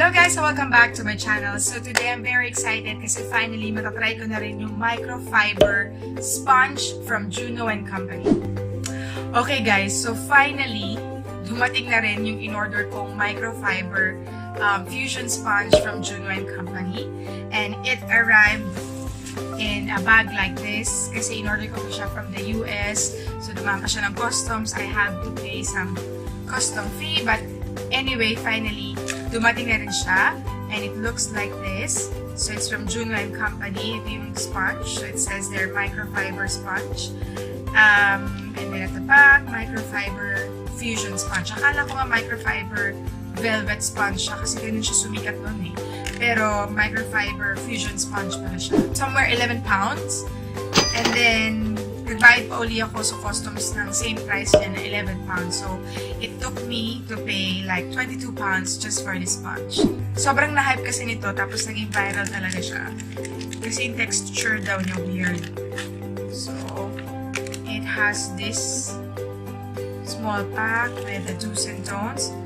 Hello guys! So welcome back to my channel. So today I'm very excited kasi finally matatry ko na rin yung microfiber sponge from Juno & Company. Okay guys, so finally dumating na rin yung in-order kong microfiber fusion sponge from Juno & Company. And it arrived in a bag like this kasi in-order ko siya from the US. So dumama siya ng customs. I have to pay some custom fee, but anyway, finally, dumating na rin siya. And it looks like this. So, it's from Juno & Company. Ito yung sponge. So, it says there, microfiber sponge. And then at the back, microfiber fusion sponge. Akala ko nga microfiber velvetsponge siya kasi ganun siya sumikat nun eh. Pero, microfiber fusion sponge pala siya. Somewhere 11 pounds. And then, nagbayad pa uli ako sa customs ng same price niya na 11 pounds. So, it took me to pay like 22 pounds just for this sponge. Sobrang na-hype kasi nito, tapos naging viral talaga siya. Kasi yung texture daw niya weird. So, it has this small pack with the do's and don'ts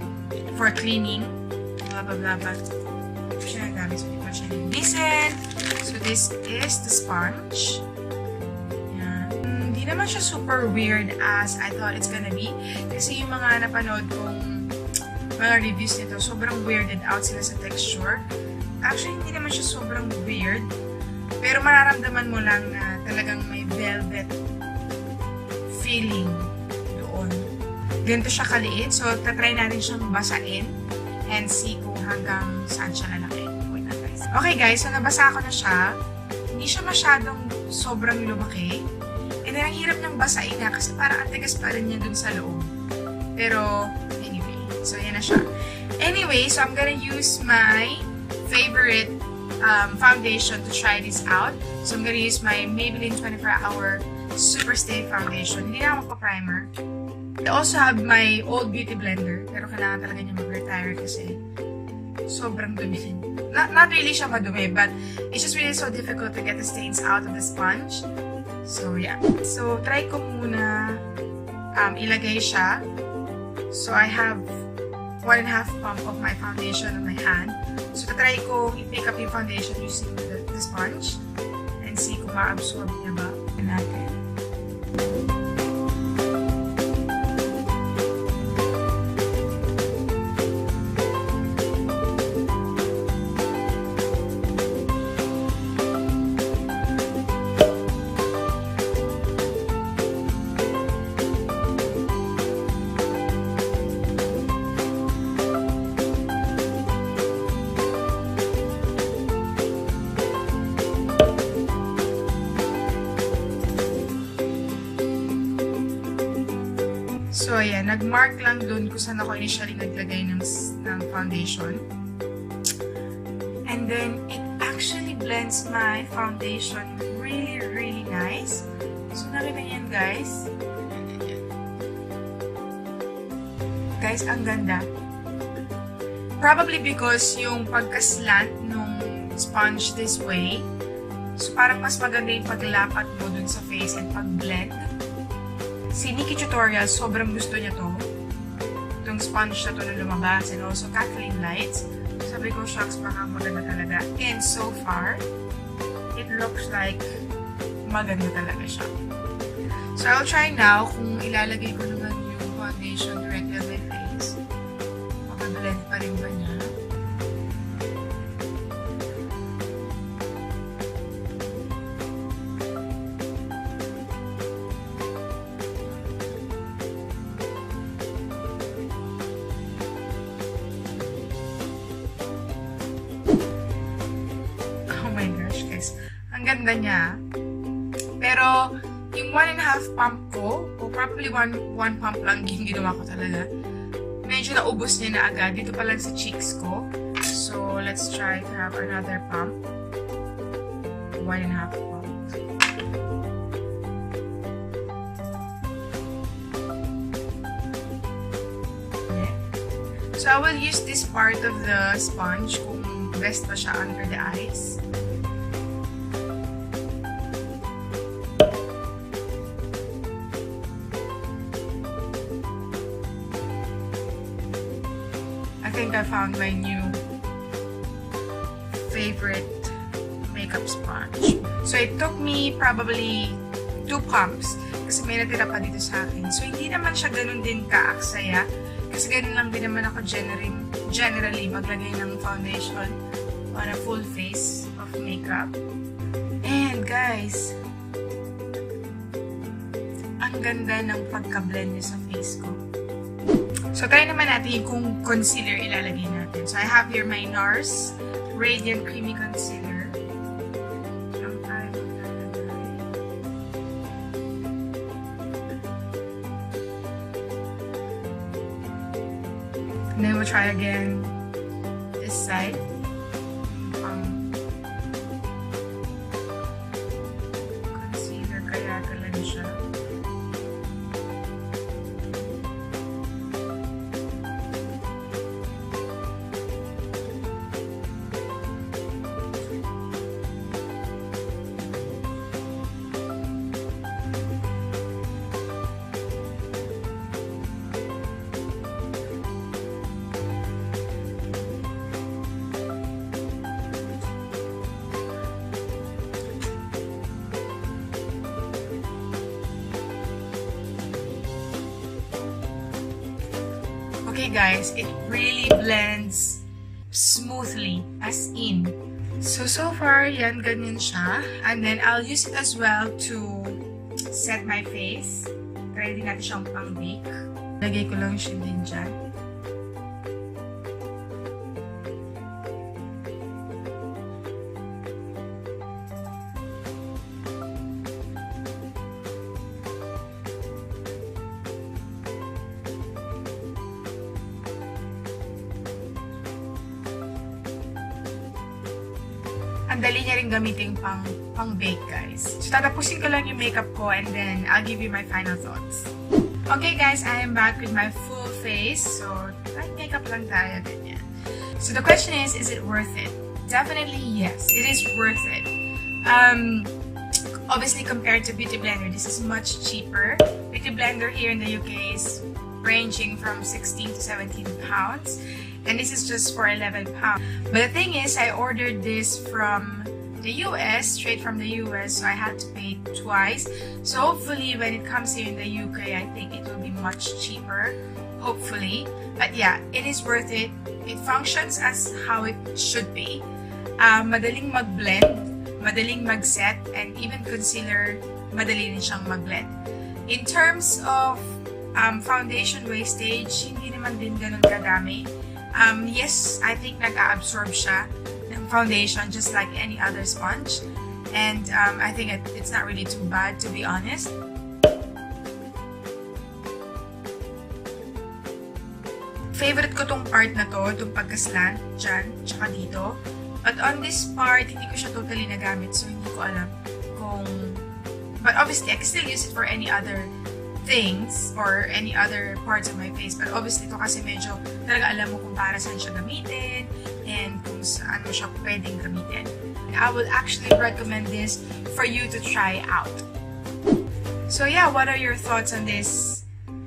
for cleaning. Blah, blah, blah, blah. Siya nagamit. So, hindi pa siya nilisen. So, this is the sponge. Hindi naman siya super weird as I thought it's gonna be. Kasi yung mga napanood kong mga reviews nito, sobrang weirded out sila sa texture. Actually, hindi naman siya sobrang weird. Pero mararamdaman mo lang na talagang may velvet feeling doon. Ganito siya kaliit. So, tatry natin siyang basain and see kung hanggang saan siya lalaki. Wait na guys. Okay guys, so nabasa ko na siya. Hindi siya masyadong sobrang lumaki. And then, ang hirap niyang basain na kasi parang ang tigas pa rin niya dun sa loob. Pero, anyway. So, yan na siya. Anyway, so I'm gonna use my favorite foundation to try this out. So, I'm gonna use my Maybelline 24-Hour Super Stay Foundation. Hindi na ako magpa-primer. I also have my old beauty blender. Pero kailangan talaga niya mag-retire kasi sobrang dumi. Not really siya madumi, but it's just really so difficult to get the stains out of the sponge. So, yeah. So, try ko muna ilagay siya. So, I have 1.5 pump of my foundation on my hand. So, try ko i-pick up yung foundation using the sponge and see kung ma-absorb niya ba natin. So, ayan. Nag-mark lang dun kung saan ako initially naglagay ng foundation. And then, it actually blends my foundation really, really nice. So, nakita niyo yan, guys. Guys, ang ganda. Probably because yung pagka-slant nung sponge this way, so parang mas maganda yung paglapat mo dun sa face and pag-blend. Si Nikki Tutorial, sobrang gusto niya to. Itong sponge na to na lumabas. And also Kathleen Lights. Sabi ko, shucks, baka maganda talaga. And so far, it looks like maganda talaga siya. So, I'll try now kung ilalagay ko naman yung foundation directly on my face. Makablend pa rin ba niya? Ang ganda niya. Pero, yung 1.5 pump ko, o probably one pump lang yung ginawa ko talaga, medyo naubos niya na agad. Dito pa lang sa cheeks ko. So, let's try to have another pump. 1.5 pump. Okay. So, I will use this part of the sponge kung best pa siya under the eyes. I think I found my new favorite makeup sponge. So it took me probably 2 pumps kasi may natira pa dito sa akin. So hindi naman siya ganun din kaaksaya kasi ganun lang din naman ako generally maglagay ng foundation on a full face of makeup. And guys, ang ganda ng pagka-blend niya sa face ko. So, try naman natin kung concealer ilalagay natin. So, I have here my NARS Radiant Creamy Concealer. And then we'll try again this side. Concealer kaya talaga siya. Okay guys, it really blends smoothly, as in. So far, yan, ganyan siya. And then, I'll use it as well to set my face. Try din natin siyang pang-bake. Lagay ko lang siya din dyan. Ang dali niya rin gamitin pang-bake, guys. So, tatapusin ko lang yung makeup ko and then I'll give you my final thoughts. Okay, guys, I am back with my full face. So, light makeup lang tayo, ganyan. So, the question is it worth it? Definitely, yes. It is worth it. Obviously, compared to Beauty Blender, this is much cheaper. Beauty Blender here in the UK is ranging from 16 to 17 pounds. And this is just for 11 pounds. But the thing is, I ordered this from the US, straight from the US, so I had to pay twice. So hopefully, when it comes here in the UK, I think it will be much cheaper. Hopefully. But yeah, it is worth it. It functions as how it should be. Madaling mag-blend, madaling mag-set, and even concealer, madali din siyang mag-blend. In terms of foundation wastage, hindi naman din ganun kadami. Yes, I think nag-absorb siya ng foundation just like any other sponge. And I think it's not really too bad, to be honest. Favorite ko tong part na to, itong pagka-slant dyan, tsaka dito. But on this part, hindi ko siya totally nagamit, so hindi ko alam kung... But obviously, I can still use it for any other things or any other parts of my face. But obviously, ito kasi medyo talaga alam mo kung para saan siya gamitin and kung saan mo siya pwedeng gamitin. I would actually recommend this for you to try out. So yeah, what are your thoughts on this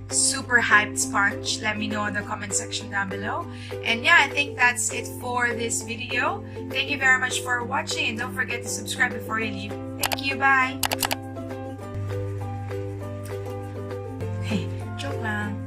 super hyped sponge? Let me know in the comment section down below. And yeah, I think that's it for this video. Thank you very much for watching and don't forget to subscribe before you leave. Thank you, bye! Joke lang.